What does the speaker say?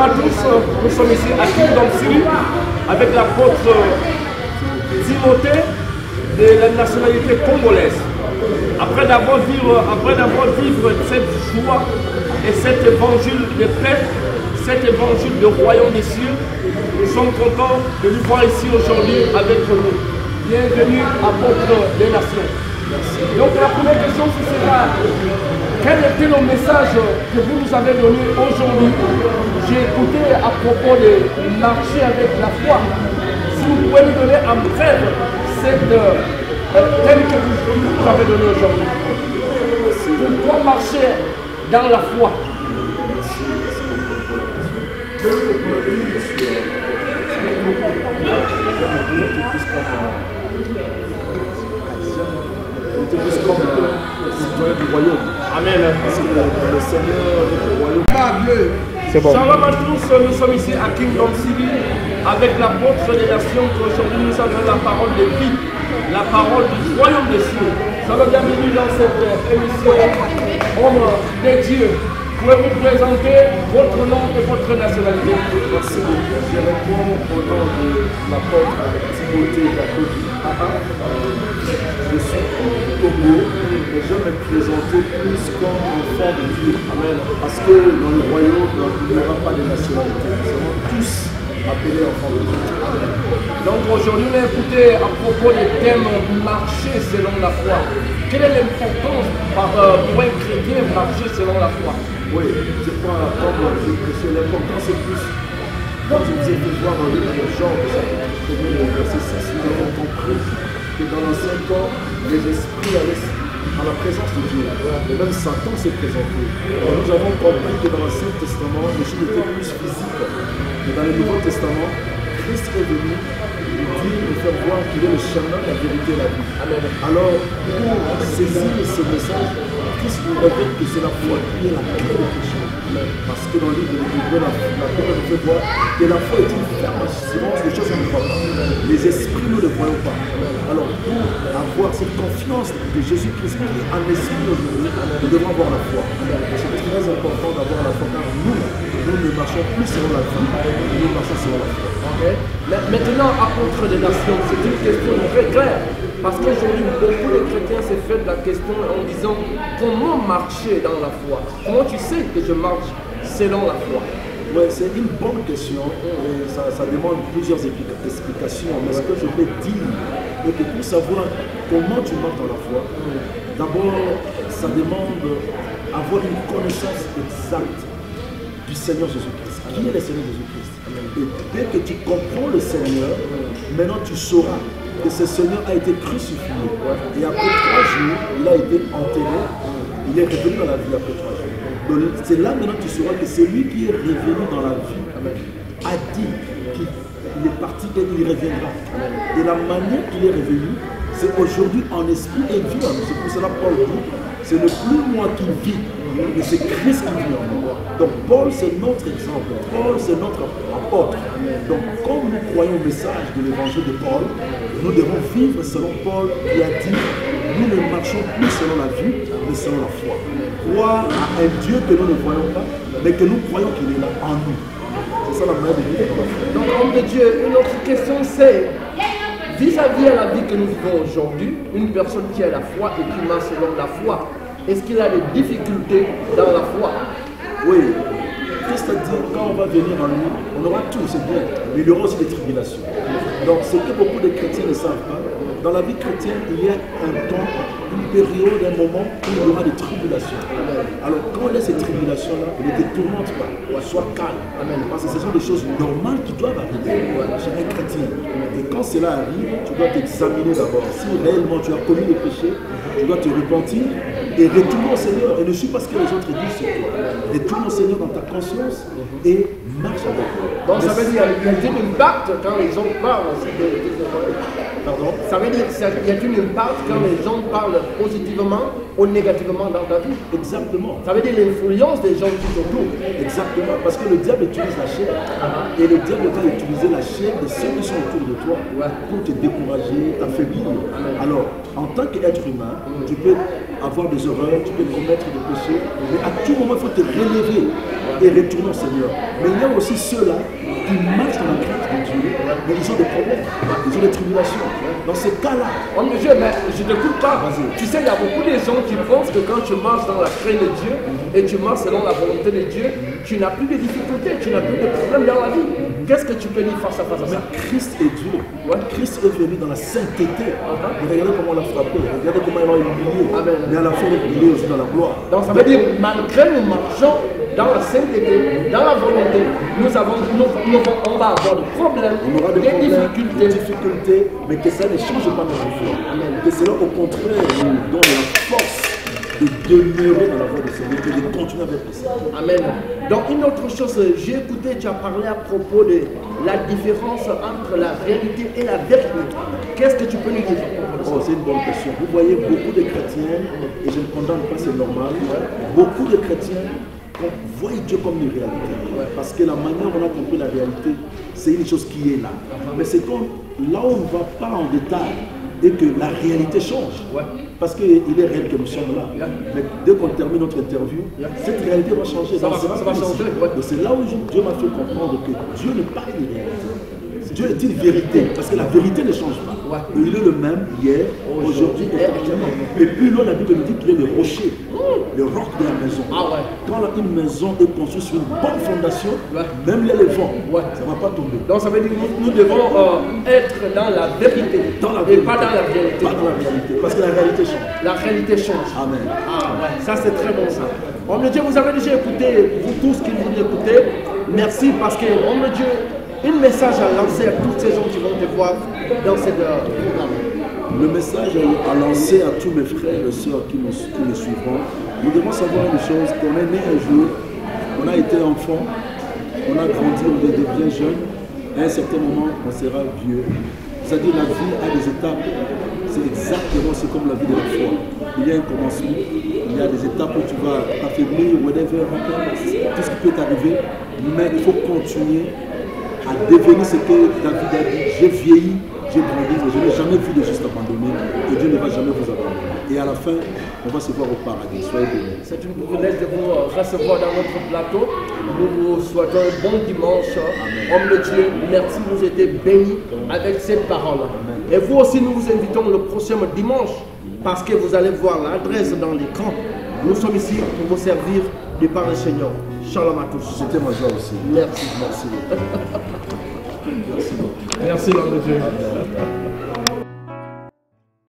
Shalom à tous, nous sommes ici à Kingdom City avec l'apôtre Timothée de la nationalité congolaise. Après d'avoir vécu cette joie et cet évangile de paix, cet évangile de royaume des cieux, nous sommes contents de lui voir ici aujourd'hui avec nous. Bienvenue apôtre des nations. Merci. Donc la première question ce sera, quel était le message que vous nous avez donné aujourd'hui? J'ai écouté à propos de marcher avec la foi. Si vous pouvez nous donner en bref cette thème que vous nous avez donné aujourd'hui. Pourquoi marcher dans la foi? Plus comme citoyen du royaume. Amen. Parce que le Seigneur du royaume. C'est bon. Shalom à tous, nous sommes ici à Kingdom City avec l'apôtre des nations qu'aujourd'hui nous avons la parole de vie, la parole du royaume des cieux. Shalom, bienvenue dans cette émission Homme de Dieu. Pouvez-vous présenter votre nom et votre nationalité? Merci beaucoup. Je réponds au nom de l'apôtre Timothée Dakobi. Je suis du Togo et je vais me présenter plus comme enfant de Dieu. Amen. Parce que dans le royaume, il n'y aura pas de nationalité. Nous serons tous appelés enfants de Dieu. Amen. Donc aujourd'hui, on a écouté à propos des thèmes marcher selon la foi. Quelle est l'importance pour un chrétien marcher selon la foi? Oui, je crois, comme je prêchais, l'important c'est plus, quand je vous ai fait voir dans le livre de Jean, le verset 6, nous avons compris que dans l'ancien temps, les esprits allaient à la présence de Dieu. Et même Satan s'est présenté. Et nous avons compris que dans l'Ancien Testament, les choses étaient plus physiques. Mais dans le Nouveau Testament, Christ est venu nous faire voir qu'il est le chemin, la vérité et la vie. Amen. Alors, pour saisir ce message, Christ nous révèle que c'est la foi qui est la clé du péché. Parce que dans le livre de l'Hébreu, la Bible nous fait voir que la foi est une ferme assurance des choses qu'on ne voit pas. Les esprits, nous ne le voyons pas. Alors, pour avoir cette confiance de Jésus-Christ qui est un esprit aujourd'hui, nous devons avoir la foi. C'est très important d'avoir la foi car nous ne marchons plus selon la vie, nous marchons selon la foi. Okay. Maintenant, apôtre des nations, c'est une question très claire. Parce qu'aujourd'hui, beaucoup de chrétiens se font la question en disant comment marcher dans la foi? Comment tu sais que je marche selon la foi? Oui, c'est une bonne question et ça demande plusieurs explications. Mais ce que je vais dire, c'est que pour savoir comment tu marches dans la foi, d'abord, ça demande avoir une connaissance exacte du Seigneur Jésus-Christ. Qui est le Seigneur Jésus-Christ? Et dès que tu comprends le Seigneur, maintenant tu sauras que ce Seigneur a été crucifié. Et après 3 jours, il a été enterré. Il est revenu dans la vie après 3 jours. Donc c'est là maintenant que tu sauras que c'est lui qui est revenu dans la vie a dit qu'il est parti et il reviendra. Et la manière qu'il est revenu, c'est aujourd'hui en esprit et vie. C'est pour cela Paul dit, ce n'est plus moi qui vis, mais c'est Christ qui vit en moi. Donc Paul c'est notre exemple, Paul c'est notre apôtre. Donc comme nous croyons au message de l'évangile de Paul, nous devons vivre selon Paul qui a dit, nous ne marchons plus selon la vue, mais selon la foi. Croire à un Dieu que nous ne voyons pas, mais que nous croyons qu'il est là en nous. C'est ça la manière de vivre. Donc homme de Dieu, une autre question c'est, vis-à-vis à la vie que nous vivons aujourd'hui, une personne qui a la foi et qui marche selon la foi, est-ce qu'il a des difficultés dans la foi? Oui. Christ a dit, quand on va venir en lui, on aura tout, c'est bien, mais il y aura aussi des tribulations. Donc, ce que beaucoup de chrétiens ne savent pas, dans la vie chrétienne, il y a un temps, une période, un moment où il y aura des tribulations. Alors, quand il y a ces tribulations-là, ne te tourmente pas, sois calme. Parce que ce sont des choses normales qui doivent arriver chez un chrétien. Et quand cela arrive, tu dois t'examiner d'abord. Si réellement tu as commis des péchés, tu dois te repentir et retourner au Seigneur. Et ne suis pas ce que les autres disent sur toi. Retourne au Seigneur dans ta conscience et marche avec lui. Donc ça veut dire qu'il y a un impact quand les gens parlent. Pardon? Ça veut dire qu'il y a un impact quand les gens parlent positivement ou négativement dans ta vie. Exactement. Ça veut dire l'influence des gens qui t'entourent. Exactement. Parce que le diable utilise la chair. Et le diable va utiliser la chair de ceux qui sont autour de toi pour te décourager, t'affaiblir. Alors, en tant qu'être humain, tu peux avoir des erreurs, tu peux commettre des péchés, mais à tout moment, il faut te relever et retourner au Seigneur. Mais il y a aussi ceux-là qui marchent dans la crainte de Dieu, mais ils ont des problèmes, ils ont des tribulations. Dans ces cas-là, homme de Dieu, mais je ne t'écoute pas. Tu sais, il y a beaucoup de gens qui pensent que quand tu marches dans la crainte de Dieu et tu marches selon la volonté de Dieu, tu n'as plus de difficultés, tu n'as plus de problèmes dans la vie. Qu'est-ce que tu peux dire face à face à ça? Christ est Dieu. Christ est venu dans la sainteté. Regardez comment on l'a frappé, regardez comment il l'a humilié. Mais à la fin, il est humilié aussi dans la gloire. Donc ça veut dire, malgré nous marchons dans la sainteté, dans la volonté, on va avoir des problèmes, on aura des difficultés, mais que ça ne change pas notre foi. Que cela, au contraire, nous donne la force de demeurer dans la voie du Seigneur et de continuer avec le Seigneur. Amen. Donc une autre chose, j'ai écouté, tu as parlé à propos de la différence entre la réalité et la vérité. Qu'est-ce que tu peux nous dire? C'est une bonne question. Vous voyez beaucoup de chrétiens, et je ne condamne pas, c'est normal, beaucoup de chrétiens voient Dieu comme une réalité. Parce que la manière dont on a compris la réalité, c'est une chose qui est là. Mais c'est comme là où on ne va pas en détail et que la réalité change. Parce qu'il est réel que nous sommes là. Mais dès qu'on termine notre interview, cette réalité va changer. Ça va changer. C'est là où Dieu m'a fait comprendre que Dieu n'est pas une réalité. Dieu est une vérité, parce que la vérité ne change pas. Il est le même hier, aujourd'hui et éternellement. Et puis là, la Bible nous dit qu'il est le rocher, le roc de la maison. Quand une maison est construite sur une bonne fondation, même les vents, ça ne va pas tomber. Donc ça veut dire que nous devons être dans la vérité, et pas dans la réalité. Pas dans la réalité, parce que la réalité change. La réalité change. Amen. Ça c'est très bon ça. Homme de Dieu, vous avez déjà écouté, vous tous qui nous écoutez, merci parce que, homme de Dieu, un message à lancer à toutes ces gens qui vont te voir dans ce programme. Le message à lancer à tous mes frères et sœurs qui me suivront, nous devons savoir une chose, qu'on est né un jour, on a été enfant, on a grandi, on est bien jeune, à un certain moment, on sera vieux. C'est-à-dire la vie a des étapes, c'est exactement comme la vie de la foi. Il y a un commencement, il y a des étapes où tu vas t'affaiblir, whatever, tout ce qui peut t'arriver, mais il faut continuer à devenir ce que David a dit. J'ai vieilli, j'ai grandi, mais je n'ai jamais vu de juste abandonné et Dieu ne va jamais vous abandonner. Et à la fin, on va se voir au paradis. Soyez bénis. C'est une privilège de vous recevoir dans notre plateau. Nous vous souhaitons un bon dimanche. Homme de Dieu, merci de nous être bénis avec cette parole. Et vous aussi, nous vous invitons le prochain dimanche parce que vous allez voir l'adresse dans l'écran. Nous sommes ici pour vous servir du par le Seigneur. Shalom à tous. C'était ma joie aussi. Merci. Merci. Merci l'homme de Dieu.